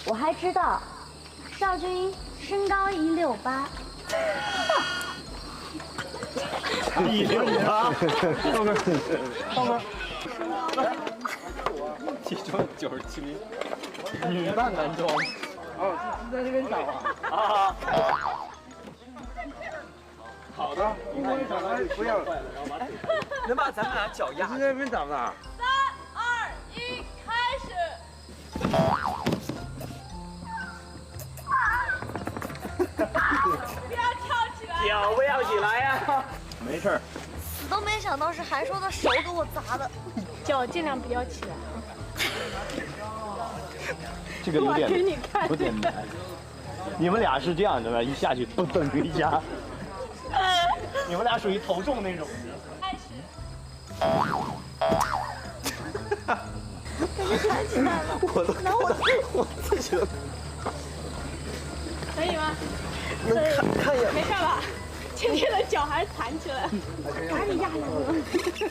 我还知道，少君身高168。168，上面，体重97厘，女扮男装。哦，是在这边找啊。好的，你看你找到不要，能把咱们俩脚压。是在那边找的。3、2、1，开始。不要跳起来！脚不要起来呀！没事儿。死都没想到是韩说的手给我砸的，脚尽量不要起来。这个有点给你看有点难。你们俩是这样的吧？一下去蹦蹦回家。你们俩属于头重那种。开始。弹起来了，我都看到我自己都可以吗？能看一眼。没事吧？倩倩的脚还是弹起来了，赶紧压下去了。